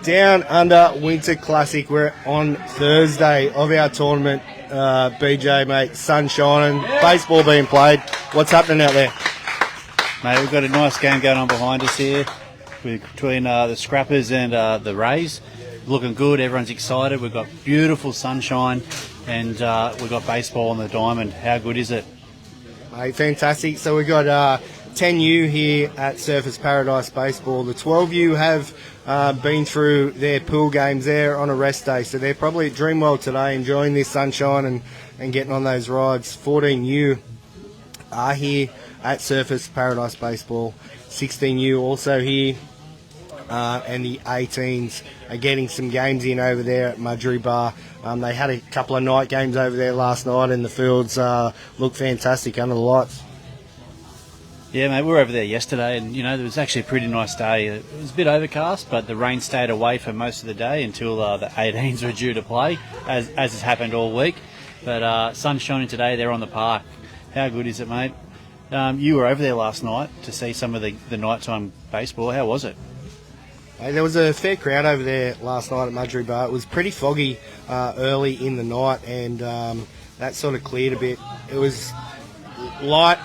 Down Under Winter Classic. We're on Thursday of our tournament. BJ, mate, sun shining, baseball being played. What's happening out there? Mate, we've got a nice game going on behind us here between the Scrappers and the Rays. Looking good, everyone's excited. We've got beautiful sunshine and we've got baseball on the diamond. How good is it? Mate, fantastic. So we've got 10U here at Surfers Paradise Baseball. The 12U have been through their pool games there on a rest day, so they're probably at Dreamworld today enjoying this sunshine and getting on those rides. 14U are here at Surfers Paradise Baseball. 16U also here, and the 18s are getting some games in over there at Mudgee Bar. They had a couple of night games over there last night, and the fields look fantastic under the lights. Yeah, mate, we were over there yesterday, and, it was actually a pretty nice day. It was a bit overcast, but the rain stayed away for most of the day until the 18s were due to play, as has happened all week. But sun's shining today, they're on the park. How good is it, mate? You were over there last night to see some of the nighttime baseball. How was it? Hey, there was a fair crowd over there last night at Mudgee Bar. It was pretty foggy early in the night, and that sort of cleared a bit. It was light.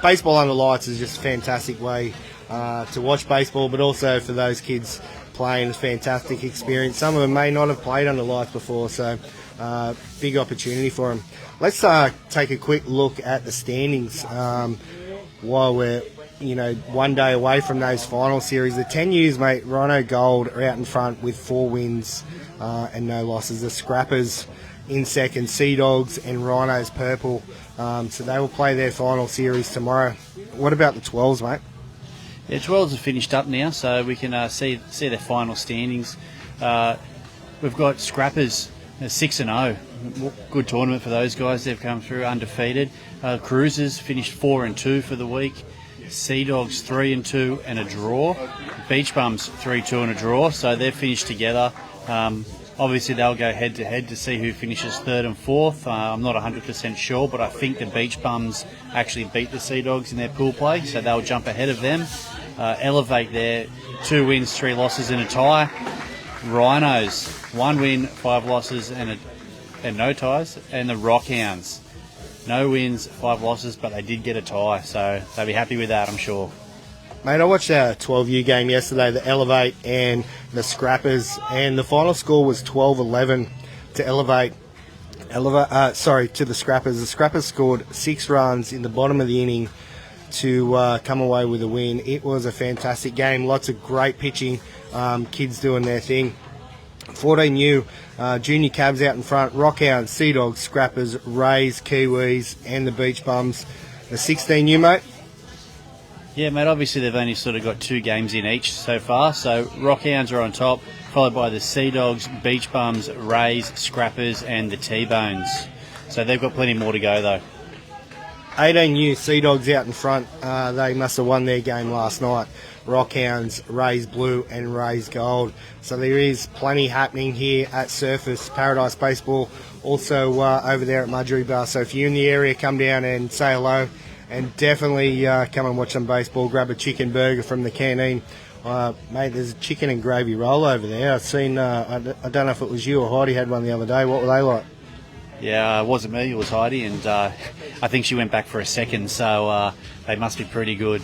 Baseball under lights is just a fantastic way to watch baseball, but also for those kids playing, it's a fantastic experience. Some of them may not have played under lights before, so big opportunity for them. Let's take a quick look at the standings while we're one day away from those final series. The 10U's, mate, Rhino Gold are out in front with 4 wins and no losses. The Scrappers in second, Sea Dogs and Rhinos purple. So they will play their final series tomorrow. What about the 12s, mate? Yeah, 12s have finished up now, so we can see their final standings. We've got Scrappers 6-0. Good tournament for those guys. They've come through undefeated. Cruisers finished 4-2 for the week. Sea Dogs 3-2 and a draw. Beach Bums 3-2 and a draw. So they've finished together. Obviously, they'll go head-to-head to see who finishes 3rd and 4th. I'm not 100% sure, but I think the Beach Bums actually beat the Sea Dogs in their pool play, so they'll jump ahead of them. Elevate there, 2 wins, 3 losses and a tie. Rhinos, 1 win, 5 losses and no ties. And the Rockhounds, no wins, 5 losses, but they did get a tie, so they'll be happy with that, I'm sure. Mate, I watched our 12U game yesterday, the Elevate and the Scrappers, and the final score was 12-11 to to the Scrappers. The Scrappers scored 6 runs in the bottom of the inning to come away with a win. It was a fantastic game, lots of great pitching, kids doing their thing. 14U, Junior Cabs out in front, Rockhounds, Sea Dogs, Scrappers, Rays, Kiwis, and the Beach Bums. The 16U, mate? Yeah, mate, obviously they've only sort of got 2 games in each so far, so Rockhounds are on top, followed by the Sea Dogs, Beach Bums, Rays, Scrappers, and the T-Bones. So they've got plenty more to go, though. 18U, Sea Dogs out in front. They must have won their game last night. Rockhounds, Rays Blue, and Rays Gold. So there is plenty happening here at Surface Paradise Baseball, also over there at Mudgee Bar. So if you're in the area, come down and say hello. And definitely come and watch some baseball. Grab a chicken burger from the canteen. Mate, there's a chicken and gravy roll over there. I've seen, I don't know if it was you or Heidi had one the other day. What were they like? Yeah, it wasn't me, it was Heidi. And I think she went back for a second, so they must be pretty good.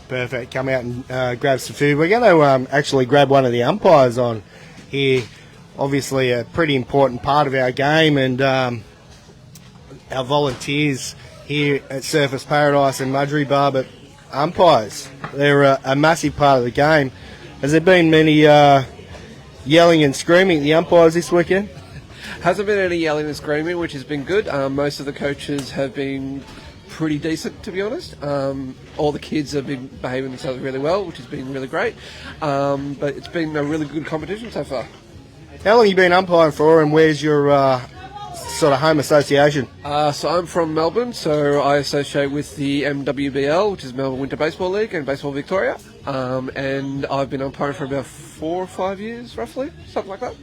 Perfect. Come out and grab some food. We're going to actually grab one of the umpires on here. Obviously a pretty important part of our game, and our volunteers here at Surface Paradise and Mudgee Bar, but umpires, they're a massive part of the game. Has there been many yelling and screaming at the umpires this weekend? Hasn't been any yelling and screaming, which has been good. Most of the coaches have been pretty decent, to be honest. All the kids have been behaving themselves really well, which has been really great. But it's been a really good competition so far. How long have you been umpiring for, and where's your sort of home association? So I'm from Melbourne, so I associate with the MWBL, which is Melbourne Winter Baseball League, and Baseball Victoria. And I've been umpiring for about 4 or 5 years, roughly, something like that.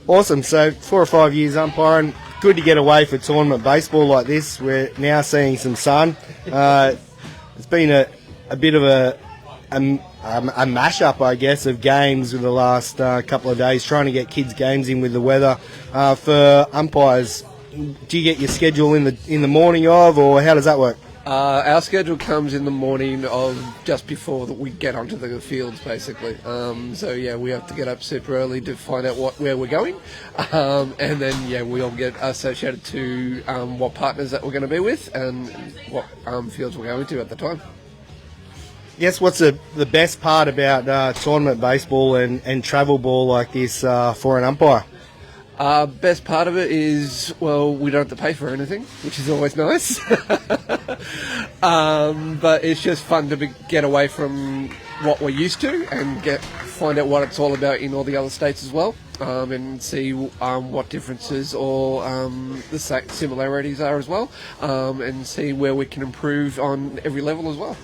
Awesome. So 4 or 5 years umpiring. Good to get away for tournament baseball like this. We're now seeing some sun. It's been a bit of a a mashup, I guess, of games with the last couple of days, trying to get kids' games in with the weather. For umpires, do you get your schedule in the morning of, or how does that work? Our schedule comes in the morning of just before that we get onto the fields, basically. So yeah, we have to get up super early to find out where we're going, and then we all get associated to what partners that we're going to be with and what fields we're going to at the time. Yes, what's the best part about tournament baseball and travel ball like this for an umpire? Best part of it is, well, we don't have to pay for anything, which is always nice. But it's just fun to get away from what we're used to and find out what it's all about in all the other states as well, and see what differences or the similarities are as well, and see where we can improve on every level as well.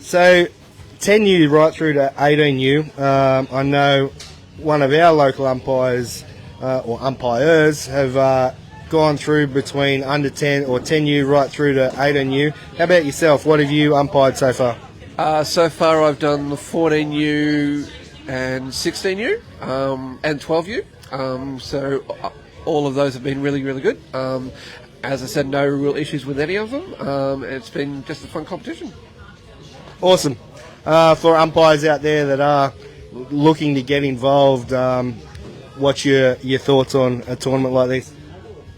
So, 10U right through to 18U. I know one of our local umpires or umpires have gone through between under 10 or 10U right through to 18U. How about yourself? What have you umpired so far? So far I've done the 14U and 16U and 12U. So all of those have been really, really good. As I said, no real issues with any of them. It's been just a fun competition. Awesome. For umpires out there that are looking to get involved, what's your thoughts on a tournament like this?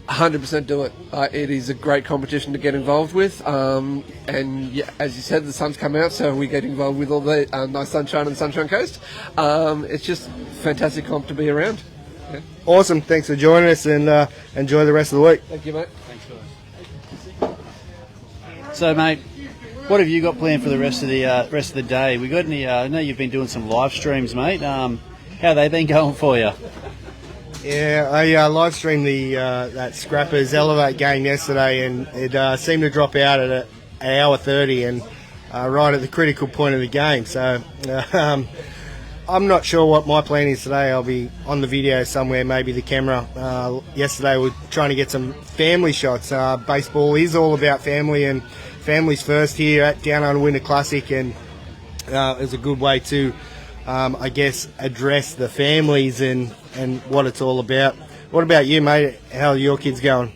100% do it. It is a great competition to get involved with. And yeah, as you said, the sun's come out, so we get involved with all the nice sunshine on the Sunshine Coast. It's just fantastic comp to be around. Yeah. Awesome. Thanks for joining us, and enjoy the rest of the week. Thank you, mate. Thanks, guys. So, mate, what have you got planned for the rest of the day? We got any? I know you've been doing some live streams, mate. How have they been going for you? Yeah, I live streamed that Scrappers Elevate game yesterday, and it seemed to drop out at an hour 30, and right at the critical point of the game. So I'm not sure what my plan is today. I'll be on the video somewhere, maybe the camera. Yesterday we were trying to get some family shots. Baseball is all about family, and families first here at Down Under Winter Classic, and it's a good way to I guess address the families and what it's all about. What about you, mate? How are your kids going?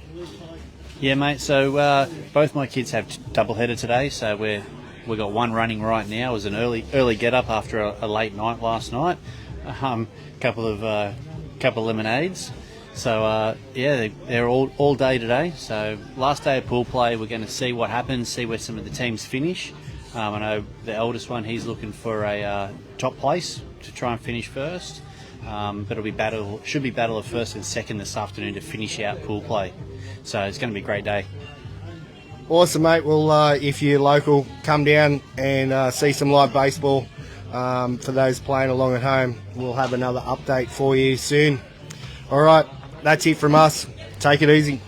Yeah, mate. So both my kids have doubleheader today. So we got one running right now. It was an early get up after a late night last night. Couple of lemonades. So yeah, they're all day today. So last day of pool play, we're going to see what happens, see where some of the teams finish. I know the eldest one, he's looking for a top place to try and finish first. But should be battle of first and second this afternoon to finish out pool play. So it's going to be a great day. Awesome, mate. Well, if you're local, come down and see some live baseball. For those playing along at home, we'll have another update for you soon. All right, that's it from us. Take it easy.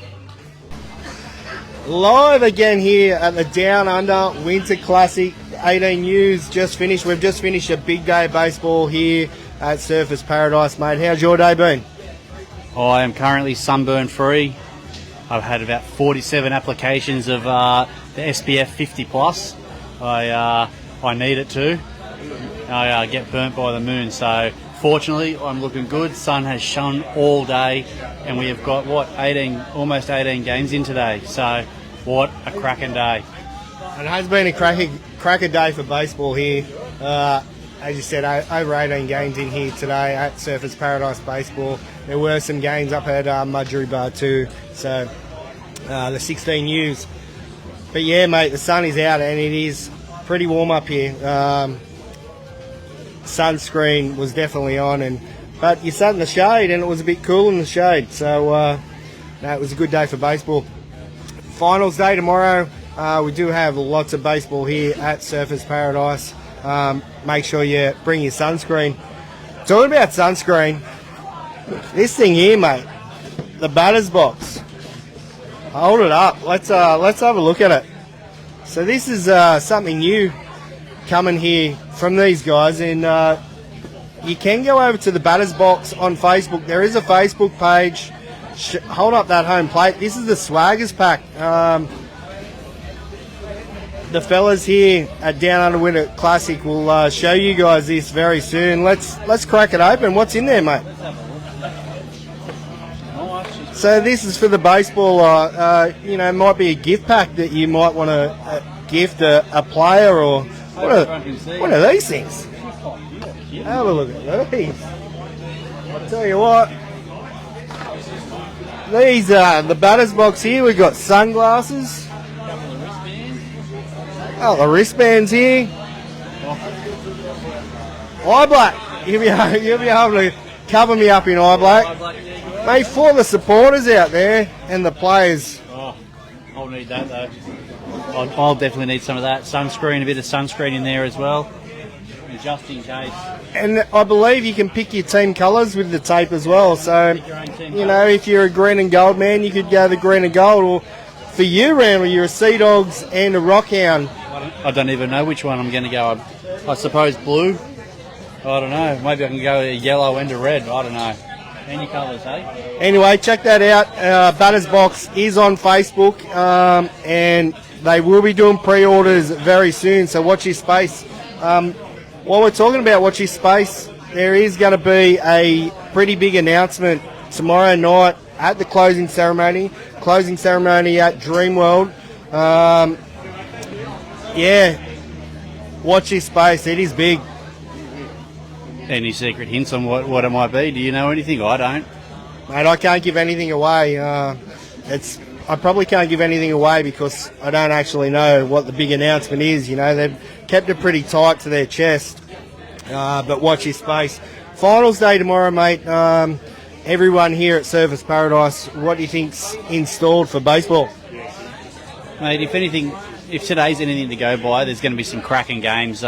Live again here at the Down Under Winter Classic. 18U's just finished. We've just finished a big day of baseball here at Surfers Paradise, mate. How's your day been? I am currently sunburn free. I've had about 47 applications of the SPF 50 plus. I need it too. I get burnt by the moon, so fortunately I'm looking good. Sun has shone all day, and we have got almost 18 games in today. So what a cracking day! It has been a cracker day for baseball here. As you said, over 18 games in here today at Surfers Paradise Baseball. There were some games up at Mudgee Bar too, so the 16U's. But yeah, mate, the sun is out and it is pretty warm up here. Sunscreen was definitely on, but you sat in the shade and it was a bit cool in the shade, so it was a good day for baseball. Finals day tomorrow. We do have lots of baseball here at Surfers Paradise. Make sure you bring your sunscreen. Talking about sunscreen, this thing here, mate, the batter's box. Hold it up. Let's have a look at it. So this is something new coming here from these guys, and you can go over to the batter's box on Facebook. There is a Facebook page. Hold up that home plate. This is the Swaggers pack. the fellas here at Down Under Winter Classic will show you guys this very soon. Let's crack it open. What's in there, mate? So this is for the baseball. Might be a gift pack that you might want to gift a player, or what are these things? Have a look at these. I'll tell you what. These are the batter's box here. We've got sunglasses. Oh, the wristbands here. Eye black. You'll be able to cover me up in eye black. Mate, for the supporters out there and the players. Oh, I'll need that though. I'll definitely need some of that. Sunscreen, a bit of sunscreen in there as well, just in case. And I believe you can pick your team colours with the tape as well. So, if you're a green and gold man, you could go the green and gold. Or for you, Randall, you're a Sea Dogs and a Rockhound. I don't even know which one I'm going to go. I suppose blue. I don't know. Maybe I can go a yellow and a red. I don't know. Any colours, eh? Anyway, check that out. Batter's Box is on Facebook, and they will be doing pre-orders very soon, so watch your space. While we're talking about watch your space, there is going to be a pretty big announcement tomorrow night at the closing ceremony at Dreamworld. Watch your space. It is big. Any secret hints on what it might be? Do you know anything? I don't. Mate, I can't give anything away. I probably can't give anything away because I don't actually know what the big announcement is. They've kept it pretty tight to their chest. But watch your space. Finals day tomorrow, mate. Everyone here at Surfers Paradise, what do you think's installed for baseball? Mate, if today's anything to go by, there's going to be some cracking games.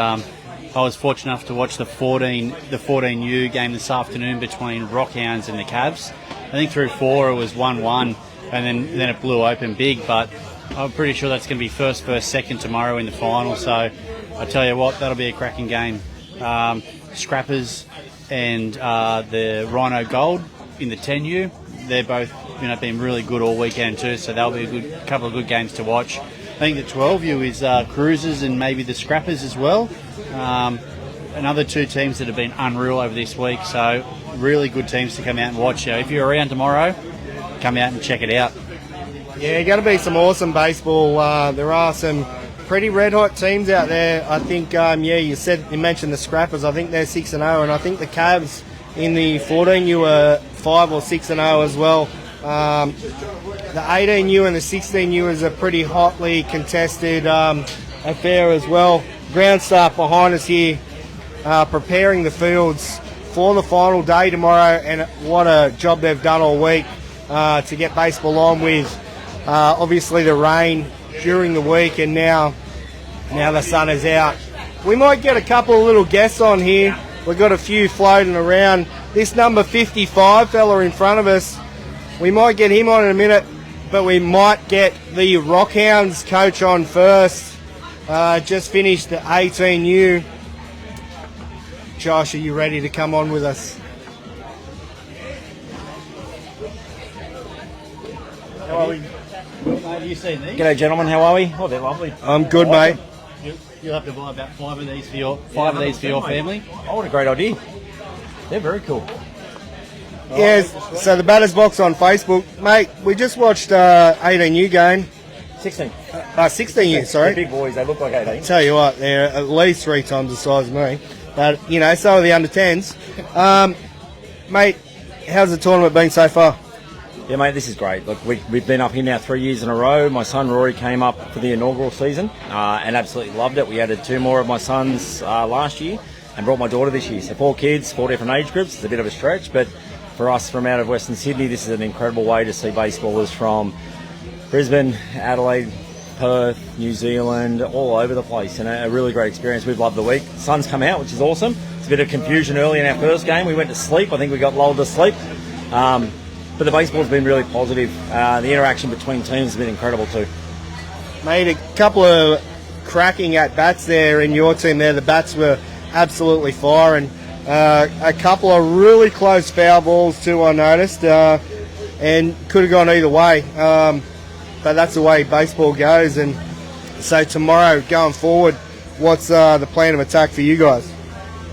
I was fortunate enough to watch the 14U game this afternoon between Rockhounds and the Cavs. I think through 4 it was 1-1, and then it blew open big, but I'm pretty sure that's going to be first, second tomorrow in the final. So I tell you what, that'll be a cracking game. Scrappers and the Rhino Gold in the 10U, they're both been really good all weekend too, so that'll be a couple of good games to watch. I think the 12U is Cruisers and maybe the Scrappers as well. Another 2 teams that have been unreal over this week, so really good teams to come out and watch. If you're around tomorrow, come out and check it out. Yeah, going to be some awesome baseball. There are some pretty red hot teams out there. I think, you mentioned the Scrappers. I think they're 6-0, and I think the Cavs in the 14U are 5 or 6-0 as well. The 18U and the 16U is a pretty hotly contested affair as well. Ground staff behind us here preparing the fields for the final day tomorrow, and what a job they've done all week to get baseball on with obviously the rain during the week, and now the sun is out. We might get a couple of little guests on here. We've got a few floating around. This number 55 fella in front of us, we might get him on in a minute, but we might get the Rockhounds coach on first. Just finished the 18U. Josh, are you ready to come on with us? How are we? Have you seen these? G'day, gentlemen. How are we? Oh, they're lovely. I'm good, mate. You'll have to buy about 5 of these for your family. Oh, what a great idea. They're very cool. Yes, so the Batter's Box on Facebook. Mate, we just watched 18U game. 16. 16U, sorry. They're big boys. They look like 18. Tell you what, they're at least 3 times the size of me. But, so are the under-10s. Mate, how's the tournament been so far? Yeah, mate, this is great. Look, we've been up here now 3 years in a row. My son Rory came up for the inaugural season and absolutely loved it. We added 2 more of my sons last year and brought my daughter this year. So 4 kids, 4 different age groups. It's a bit of a stretch, but for us from out of Western Sydney, this is an incredible way to see baseballers from Brisbane, Adelaide, Perth, New Zealand, all over the place, and a really great experience. We've loved the week. The sun's come out, which is awesome. It's a bit of confusion early in our first game. We went to sleep. I think we got lulled to sleep. But the baseball's been really positive. The interaction between teams has been incredible too. Mate, a couple of cracking at-bats there in your team there. The bats were absolutely firing. A couple of really close foul balls too, I noticed, and could have gone either way. But that's the way baseball goes, and So tomorrow, going forward, what's the plan of attack for you guys?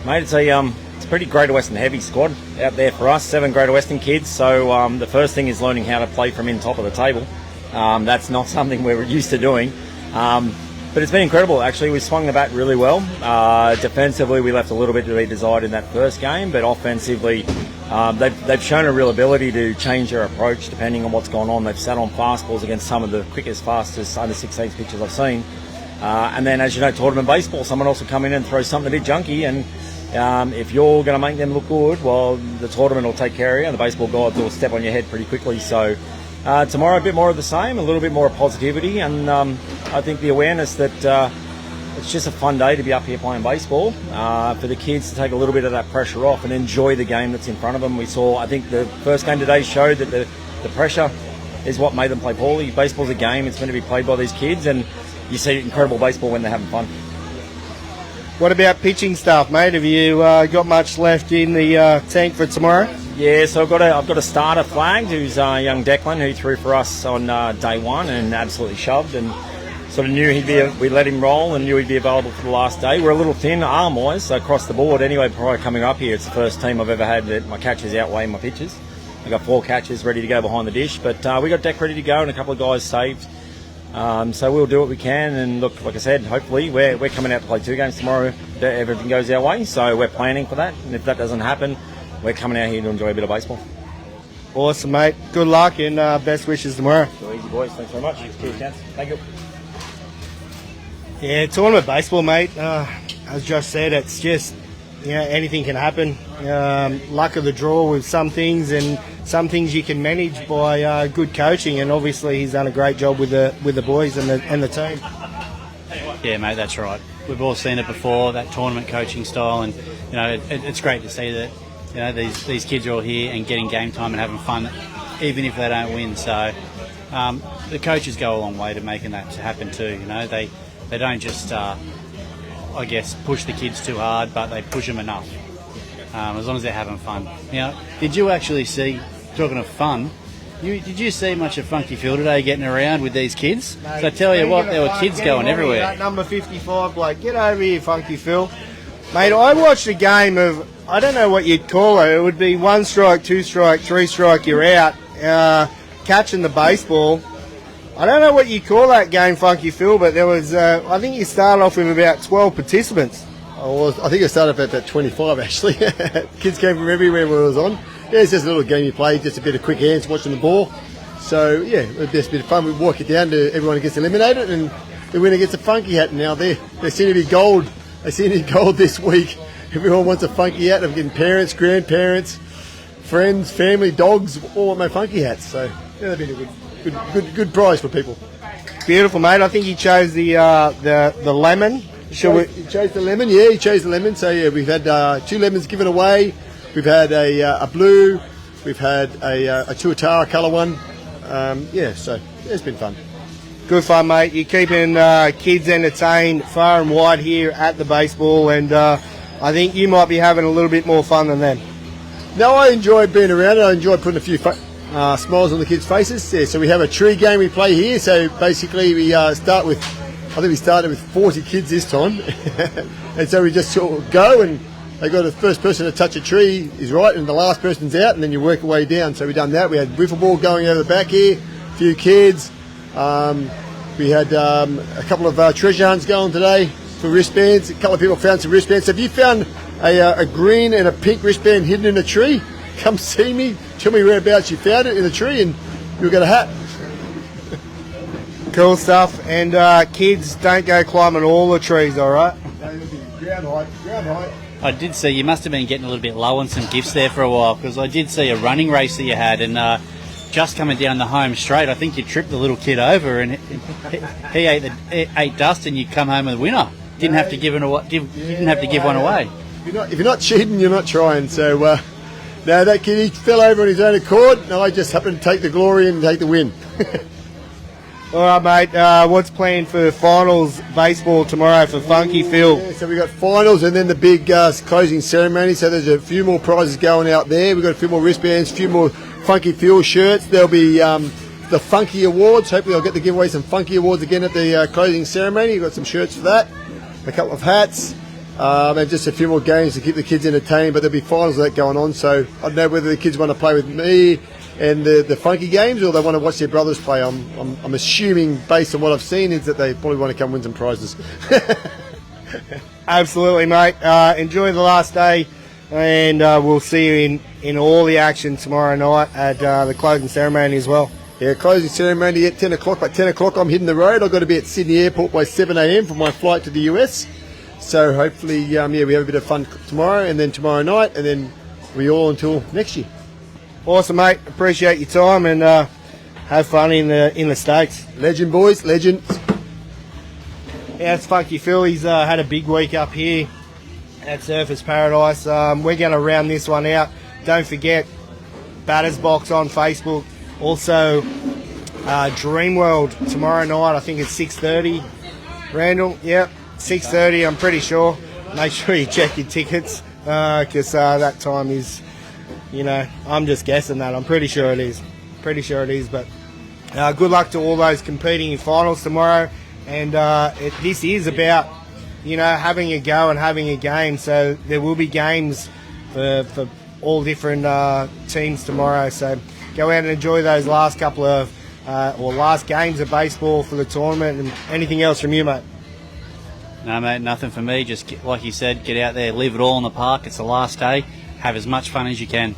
Mate, it's a pretty Greater Western heavy squad out there for us, 7 Greater Western kids. So the first thing is learning how to play from in top of the table. That's not something we're used to doing. But it's been incredible. Actually, we swung the bat really well. Defensively, we left a little bit to be desired in that first game, but offensively, they've shown a real ability to change their approach depending on what's gone on. They've sat on fastballs against some of the quickest, fastest under 16 pitches I've seen. And then, as you know, tournament baseball, someone else will come in and throw something a bit junky, and if you're going to make them look good, well, the tournament will take care of you, and the baseball gods will step on your head pretty quickly. So tomorrow, a bit more of the same, a little bit more positivity, and I think the awareness that it's just a fun day to be up here playing baseball, for the kids to take a little bit of that pressure off and enjoy the game that's in front of them. We saw, I think the first game today showed that the pressure is what made them play poorly. Baseball's a game, it's meant to be played by these kids, and you see incredible baseball when they're having fun. What about pitching staff, mate? Have you got much left in the tank for tomorrow? Yeah, so I've got a starter flagged who's young Declan, who threw for us on day one and absolutely shoved, and sort of knew we let him roll and knew he'd be available for the last day. We're a little thin arm-wise across the board. Anyway, prior to coming up here, it's the first team I've ever had that my catches outweigh my pitches. I've got 4 catches ready to go behind the dish, but we got Deck ready to go and a couple of guys saved. So we'll do what we can, and look, like I said, hopefully we're coming out to play 2 games tomorrow. Everything goes our way, so we're planning for that, and if that doesn't happen, we're coming out here to enjoy a bit of baseball. Awesome, mate. Good luck and best wishes tomorrow. So easy, boys. Thanks very much. Cheers, Chance. Thank you. Yeah, tournament baseball, mate. As Josh said, it's just, anything can happen. Luck of the draw with some things, and some things you can manage by good coaching. And obviously, he's done a great job with the boys and the team. Yeah, mate, that's right. We've all seen it before, that tournament coaching style, and it's great to see that these kids are all here and getting game time and having fun, even if they don't win. So the coaches go a long way to making that happen too. They don't just push the kids too hard, but they push them enough, as long as they're having fun. Did you actually see, talking of fun, did you see much of Funky Phil today getting around with these kids? Mate, so I tell you what, there were kids going everywhere. That number 55 bloke, get over here, Funky Phil. Mate, I watched a game of, I don't know what you'd call it. It would be 1 strike, 2 strike, 3 strike, you're out, catching the baseball. I don't know what you call that game, Funky Phil, but there was, I think you started off with about 12 participants. I think I started at about 25 actually. Kids came from everywhere where I was on. Yeah, it's just a little game you play, just a bit of quick hands watching the ball. So yeah, it was just a bit of fun. We walk it down to everyone who gets eliminated, and the winner gets a funky hat. Now they seem to be gold. They seem to be gold this week. Everyone wants a funky hat. I'm getting parents, grandparents, friends, family, dogs, all want my funky hats. So yeah, that'd be a good prize for people. Beautiful, mate. I think he chose the lemon. He chose the lemon. Yeah, he chose the lemon. So yeah, we've had 2 lemons given away. We've had a blue. We've had a tuatara colour one. So yeah, it's been fun. Good fun, mate. You're keeping kids entertained far and wide here at the baseball, and I think you might be having a little bit more fun than them. No, I enjoy being around it. I enjoy putting a few smiles on the kids' faces. Yeah, so we have a tree game we play here. So basically we started with 40 kids this time. And so we just sort of go, and they got the first person to touch a tree is right, and the last person's out, and then you work your way down. So we've done that. We had wiffle ball going over the back here, a few kids. We had a couple of treasure hunts going today for wristbands. A couple of people found some wristbands. So if you found a green and a pink wristband hidden in a tree, come see me. Tell me whereabouts you found it in the tree, and you'll get a hat. Cool stuff. And kids, don't go climbing all the trees, all right? Ground height. I did see you must have been getting a little bit low on some gifts there for a while, because I did see a running race that you had, and just coming down the home straight, I think you tripped the little kid over, and he ate dust, and you come home with a winner. Didn't have to give one away. If you're not cheating, you're not trying. So no, that kid, he fell over on his own accord, and I just happened to take the glory and take the win. All right, mate. What's planned for finals baseball tomorrow for Funky Phil? Yeah, so we got finals and then the big closing ceremony. So there's a few more prizes going out there. We've got a few more wristbands, a few more Funky Phil shirts. There'll be the Funky Awards. Hopefully I'll get to give away some Funky Awards again at the closing ceremony. You've got some shirts for that, a couple of hats, and just a few more games to keep the kids entertained. But there'll be finals of that going on, so I don't know whether the kids want to play with me and the Funky games, or they want to watch their brothers play. I'm assuming, based on what I've seen, is that they probably want to come win some prizes. Absolutely, mate. Enjoy the last day, and we'll see you in all the action tomorrow night at the closing ceremony as well. Yeah, closing ceremony at 10 o'clock. By 10 o'clock, I'm hitting the road. I've got to be at Sydney Airport by 7 a.m. for my flight to the US. So hopefully, we have a bit of fun tomorrow, and then tomorrow night, and then we all until next year. Awesome, mate. Appreciate your time, and have fun in the States. Legend, boys. Legend. Yeah, it's Funky Phil. He's had a big week up here at Surfers Paradise. We're going to round this one out. Don't forget, Batters Box on Facebook. Also, Dreamworld tomorrow night. I think it's 6:30. Randall, yep, 6:30. I'm pretty sure. Make sure you check your tickets because that time is, I'm just guessing that. I'm pretty sure it is. But good luck to all those competing in finals tomorrow. And this is about, having a go and having a game. So there will be games for all different teams tomorrow. So go out and enjoy those last couple of, last games of baseball for the tournament. And anything else from you, mate? No, mate, nothing for me. Just, like you said, get out there, leave it all in the park. It's the last day. Have as much fun as you can.